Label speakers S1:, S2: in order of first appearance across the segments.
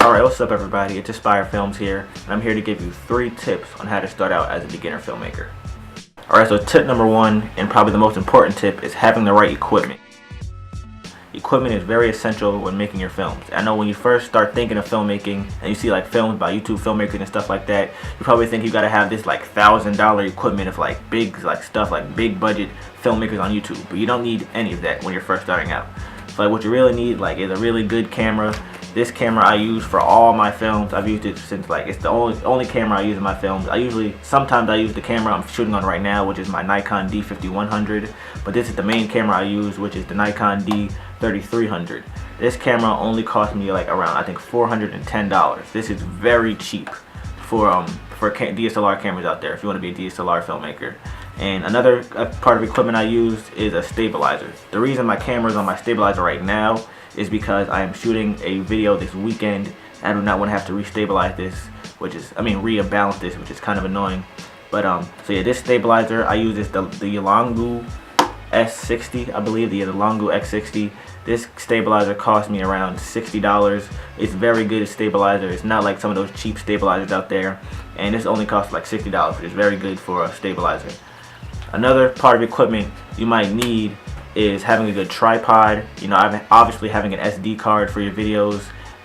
S1: Alright, what's up everybody? It's Aspire Films here, and I'm here to give you 3 tips on how to start out as a beginner filmmaker. Alright, so tip number 1, and probably the most important tip, is having the right equipment. Equipment is very essential when making your films. I know when you first start thinking of filmmaking and you see like films by YouTube filmmakers and stuff like that, you probably think you gotta have this like $1,000 equipment of like big like stuff like big budget filmmakers on YouTube, but you don't need any of that when you're first starting out. So like what you really need like is a really good camera. This camera I use for all my films. I've used it since like it's the only camera I use in my films. Sometimes I use the camera I'm shooting on right now, which is my Nikon D5100, but this is the main camera I use, which is the Nikon D3300. This camera only cost me like around I think $410. This is very cheap for DSLR cameras out there if you want to be a DSLR filmmaker. And another part of equipment I use is a stabilizer. The reason my camera is on my stabilizer right now is because I am shooting a video this weekend. I do not want to have to restabilize this, rebalance this, which is kind of annoying. But so yeah, this stabilizer I use is the Yolongu S60, I believe, the Yolongu X60. This stabilizer cost me around $60. It's very good stabilizer. It's not like some of those cheap stabilizers out there, and this only costs like $60, which is very good for a stabilizer. Another part of equipment you might need is having a good tripod. You know, obviously having an SD card for your videos,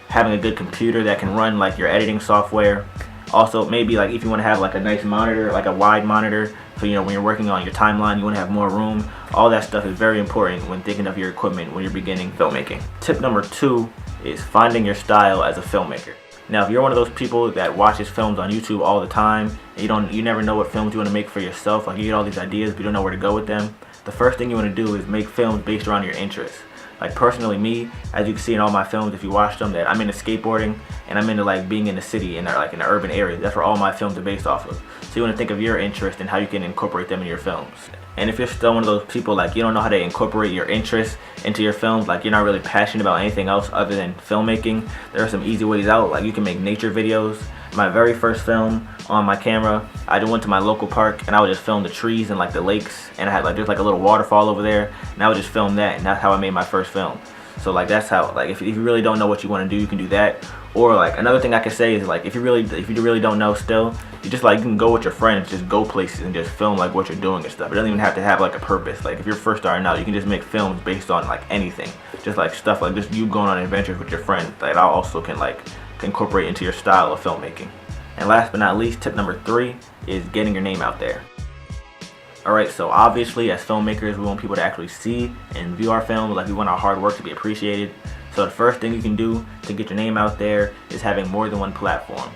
S1: having a good computer that can run like your editing software. Also, maybe like if you want to have like a nice monitor, like a wide monitor, so you know when you're working on your timeline you want to have more room. All that stuff is very important when thinking of your equipment when you're beginning filmmaking. Tip number 2 is finding your style as a filmmaker. Now, if you're one of those people that watches films on YouTube all the time, and you never know what films you want to make for yourself, like you get all these ideas but you don't know where to go with them, the first thing you want to do is make films based around your interests. Like personally, me, as you can see in all my films, if you watch them, that I'm into skateboarding and I'm into like being in the city and like in the urban areas. That's where all my films are based off of. So you want to think of your interest and how you can incorporate them in your films. And if you're still one of those people like you don't know how to incorporate your interests into your films, like you're not really passionate about anything else other than filmmaking, there are some easy ways out. Like you can make nature videos. My very first film on my camera, I just went to my local park and I would just film the trees and like the lakes, and I had like there's like a little waterfall over there, and I would just film that, and that's how I made my first film. So like that's how, like if you really don't know what you want to do, you can do that. Or like another thing I can say is like if you really don't know still, you can go with your friends, just go places and just film like what you're doing and stuff. It doesn't even have to have like a purpose. Like if you're first starting out, you can just make films based on like anything, just like stuff like just you going on adventures with your friends. That also can like incorporate into your style of filmmaking. And last but not least, tip number 3 is getting your name out there. Alright, so obviously as filmmakers we want people to actually see and view our films, like we want our hard work to be appreciated. So the first thing you can do to get your name out there is having more than one platform.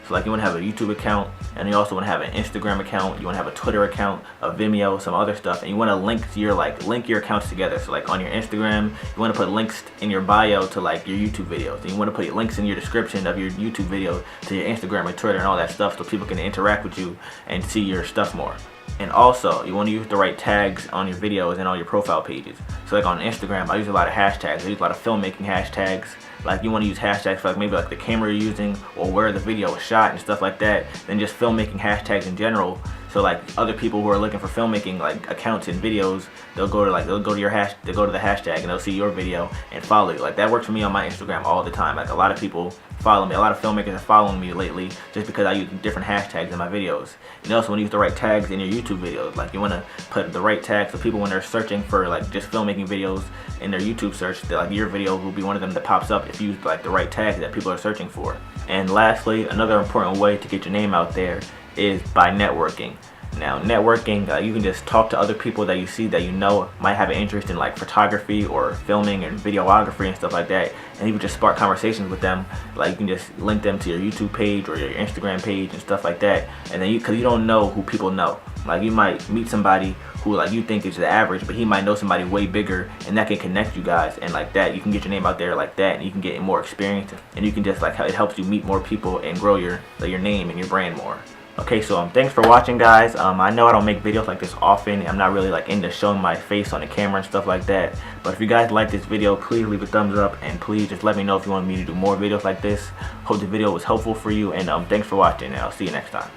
S1: So like you want to have a YouTube account, and you also want to have an Instagram account, you want to have a Twitter account, a Vimeo, some other stuff, and you want to link your accounts together. So like on your Instagram, you want to put links in your bio to like your YouTube videos, and you want to put links in your description of your YouTube video to your Instagram and Twitter and all that stuff, so people can interact with you and see your stuff more. And also, you want to use the right tags on your videos and on your profile pages. So like on Instagram, I use a lot of hashtags. I use a lot of filmmaking hashtags. Like you want to use hashtags for like maybe like the camera you're using or where the video was shot and stuff like that. Then just filmmaking hashtags in general. So like other people who are looking for filmmaking like accounts and videos, they'll go to the hashtag and they'll see your video and follow you. Like that works for me on my Instagram all the time. Like a lot of people follow me. A lot of filmmakers are following me lately just because I use different hashtags in my videos. You also want to use the right tags in your YouTube videos. Like you want to put the right tags so people when they're searching for like just filmmaking videos in their YouTube search, that like your video will be one of them that pops up if you use like the right tags that people are searching for. And lastly, another important way to get your name out there is by networking. Now networking, you can just talk to other people that you see that you know might have an interest in like photography or filming and videography and stuff like that, and you can just spark conversations with them. Like you can just link them to your YouTube page or your Instagram page and stuff like that, and then because you don't know who people know, like you might meet somebody who like you think is the average, but he might know somebody way bigger, and that can connect you guys, and like that you can get your name out there like that, and you can get more experience, and you can just like it helps you meet more people and grow your name and your brand more. Okay, so thanks for watching, guys. I know I don't make videos like this often. I'm not really like into showing my face on the camera and stuff like that. But if you guys like this video, please leave a thumbs up, and please just let me know if you want me to do more videos like this. Hope the video was helpful for you, and thanks for watching, and I'll see you next time.